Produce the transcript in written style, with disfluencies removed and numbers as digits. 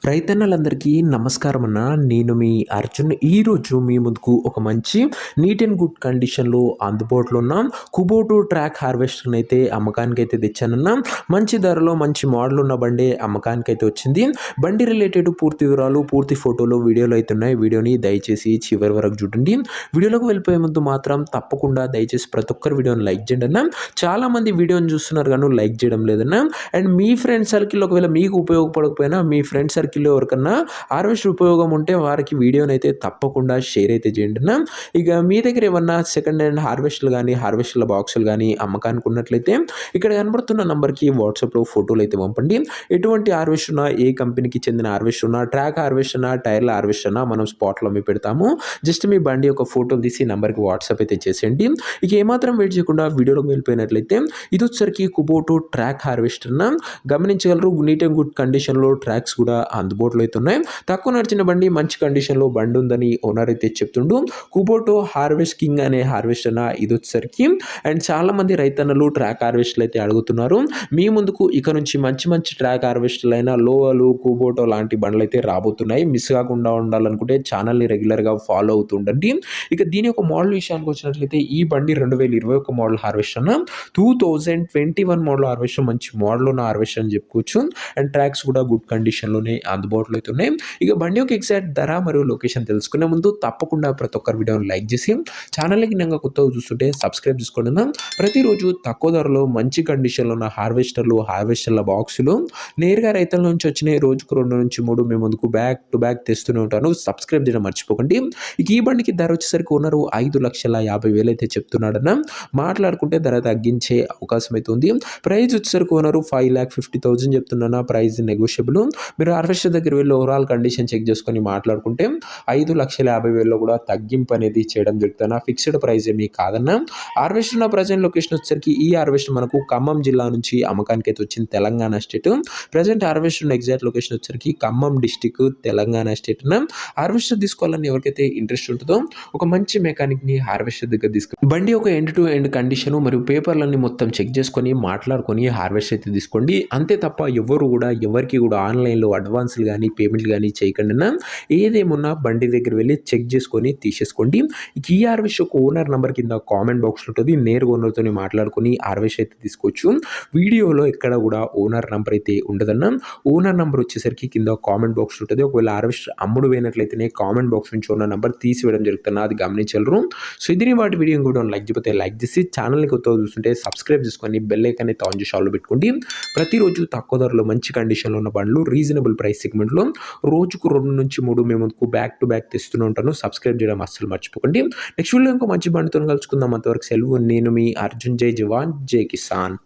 రైతన్నలందరికీ నమస్కారం అన్న. నేను మీ అర్జున్. ఈరోజు మీ ముందుకు ఒక మంచి నీట్ అండ్ గుడ్ కండిషన్లో అందుబాటులో ఉన్న కుబోటో ట్రాక్ హార్వెస్టర్ని అయితే అమ్మకానికైతే తెచ్చానన్న. మంచి ధరలో మంచి మోడల్ ఉన్న బండి అమ్మకానికైతే వచ్చింది. బండి రిలేటెడ్ పూర్తి వివరాలు, పూర్తి ఫోటోలు వీడియోలో అయితే ఉన్నాయి. వీడియోని దయచేసి చివరి వరకు చూడండి. వీడియోలోకి వెళ్ళిపోయే ముందు మాత్రం తప్పకుండా దయచేసి ప్రతి ఒక్కరు వీడియోని లైక్ చేయండి అన్న. చాలామంది వీడియోని చూస్తున్నారు కానీ లైక్ చేయడం లేదన్న. అండ్ మీ ఫ్రెండ్ సర్కిల్ ఒకవేళ మీకు ఉపయోగపడకపోయినా మీ ఫ్రెండ్ సర్కిల్ ఎవరికన్నా హార్వెస్టర్ ఉపయోగం ఉంటే వారికి వీడియోని అయితే తప్పకుండా షేర్ అయితే చేయండి అన్న. ఇక మీ దగ్గర ఏమన్నా సెకండ్ హ్యాండ్ హార్వెస్టర్లు కానీ హార్వెస్టర్ల బాక్సులు కానీ అమ్మకానికి ఉన్నట్లయితే ఇక్కడ కనబడుతున్న నంబర్కి వాట్సాప్లో ఫోటోలు అయితే పంపండి. ఎటువంటి హార్వెస్టర్ ఉన్నా, ఏ కంపెనీకి చెందిన హార్వెస్టర్ ఉన్నా, ట్రాక్ హార్వెస్టర్ ఉన్నా, టైర్ల హార్వెస్టర్ ఉన్నా మనం స్పాట్లో మీ పెడతాము. జస్ట్ మీ బండి యొక్క ఫోటోలు తీసి నంబర్కి వాట్సాప్ అయితే చేసేయండి. ఇక ఏమాత్రం వెయిట్ చేయకుండా వీడియోలోకి వెళ్ళిపోయినట్లయితే ఇది వచ్చరికి కుబోటో ట్రాక్ హార్వెస్టర్ గమనించగలరు. నీట్ అండ్ గుడ్ కండిషన్లో ట్రాక్స్ కూడా అందుబాటులో అయితే ఉన్నాయి. తక్కువ నడిచిన బండి మంచి కండిషన్లో బండి ఉందని ఓనర్ అయితే చెప్తుండు. కుబోటో హార్వెస్ట్ కింగ్ అనే హార్వెస్టర్ ఇది వచ్చేసరికి అండ్ చాలా మంది రైతన్నలు ట్రాక్ హార్వెస్టర్లు అయితే అడుగుతున్నారు. మీ ముందుకు ఇక నుంచి మంచి మంచి ట్రాక్ హార్వెస్టర్లు అయినా లోవలు, కుబోటో లాంటి బండ్లు అయితే రాబోతున్నాయి. మిస్ కాకుండా ఉండాలనుకుంటే ఛానల్ని రెగ్యులర్గా ఫాలో అవుతుండండి. ఇక దీని యొక్క మోడల్ విషయానికి వచ్చినట్లయితే ఈ బండి 2021 మోడల్ హార్వెస్టర్ 2021 మోడల్ హార్వెస్టర్ మంచి మోడల్ ఉన్న హార్వెస్టర్ అని చెప్పుకోవచ్చు. అండ్ ట్రాక్స్ కూడా గుడ్ కండిషన్లోనే అందుబాటులో అయితే ఉన్నాయి. ఇక బండి యొక్క ఎగ్జాక్ట్ ధర మరియు లొకేషన్ తెలుసుకునే ముందు తప్పకుండా ప్రతి ఒక్కరు వీడియోని లైక్ చేసి ఛానల్కి నిజంగా కొత్తగా చూస్తుంటే సబ్స్క్రైబ్ చేసుకోండి. ప్రతిరోజు తక్కువ ధరలో మంచి కండిషన్లో ఉన్న హార్వెస్టర్ల బాక్సులు నేరుగా రైతుల నుంచి వచ్చినాయి. రోజుకు 2 నుంచి 3 మీ ముందుకు బ్యాక్ టు బ్యాక్ తెస్తూనే ఉంటాను. సబ్స్క్రైబ్ చేయడం మర్చిపోకండి. ఇక ఈ బండికి ధర వచ్చేసరికి ఓనరు 5,50,000 అయితే చెప్తున్నాడన్న. మాట్లాడుకుంటే ధర తగ్గించే అవకాశం అయితే ఉంది. ప్రైస్ వచ్చేసరికి ఓనరు 5,50,000 చెప్తున్నా. Price negotiable. మీరు హార్వెస్టర్ దగ్గర వెళ్ళి ఓవరాల్ కండిషన్ చెక్ చేసుకొని మాట్లాడుకుంటే 5,50,000 కూడా తగ్గింపు అనేది చేయడం జరుగుతుంది. ఫిక్స్డ్ ప్రైస్ ఏమీ కాదన్న. హార్వెస్టర్ ఉన్న ప్రజెంట్ లొకేషన్ వచ్చేసరికి ఈ హార్వెస్టర్ మనకు ఖమ్మం జిల్లా నుంచి అమ్మకానికి అయితే వచ్చింది, తెలంగాణ స్టేట్. ప్రజెంట్ హార్వెస్టర్ ఉన్న ఎగ్జాక్ట్ లొకేషన్ వచ్చేసరికి Khammam district, Telangana state. Harvester తీసుకోవాలని ఎవరికైతే ఇంట్రెస్ట్ ఉంటుందో ఒక మంచి మెకానిక్ని హార్వెస్టర్ దగ్గర బండి ఒక ఎండ్ టు ఎండ్ కండిషన్ మరియు పేపర్లన్నీ మొత్తం చెక్ చేసుకొని మాట్లాడుకొని హార్వెస్టర్ అయితే తీసుకోండి. అంతే తప్ప ఎవరికి కూడా ఆన్లైన్లో అడ్వాన్స్లు కానీ పేమెంట్లు కానీ చేయకుండా ఏదేమున్నా బండి దగ్గర వెళ్ళి చెక్ చేసుకొని తీసేసుకోండి. ఈ హార్వెస్టర్ ఒక ఓనర్ నెంబర్ కింద కామెంట్ బాక్స్లో ఉంటుంది. నేరుగా ఓనర్తో మాట్లాడుకొని హార్వెస్టర్ అయితే తీసుకోవచ్చు. వీడియోలో ఎక్కడ కూడా ఓనర్ నెంబర్ అయితే ఉండదన్న. ఓనర్ నెంబర్ వచ్చేసరికి కింద కామెంట్ బాక్స్ ఉంటుంది. ఒకవేళ హార్వెస్టర్ అమ్ముడు పోయినట్లయితేనే కామెంట్ బాక్స్ నుంచి ఓనర్ నెంబర్ తీసివేయడం జరుగుతుంది. అది గమనించగలరు. సో ఇది వాటి వీడియో కూడా లైక్ చేయకపోతే లైక్ చేసి ఛానల్ని కొత్తగా చూస్తుంటే సబ్స్క్రైబ్ చేసుకొని బెల్ ఐకాన్ అయితే ఆన్ చేసి ఆన్లో పెట్టుకోండి. ప్రతిరోజు తక్కువ ధరలో మంచి కండిషన్లో ఉన్న బండ్లు రీజనబుల్ ప్రైస్ సెగ్మెంట్లో రోజుకు 2 నుంచి 3 మీ ముందుకు బ్యాక్ టు బ్యాక్ తెస్తూనే ఉంటాను. సబ్స్క్రైబ్ చేయడం అస్సలు మర్చిపోకండి. నెక్స్ట్ వీడియో ఇంకో మంచి బండితో కలుసుకుందాం. అంతవరకు సెలవు. నేను మీ అర్జున్. జై జవాన్, జై కిసాన్.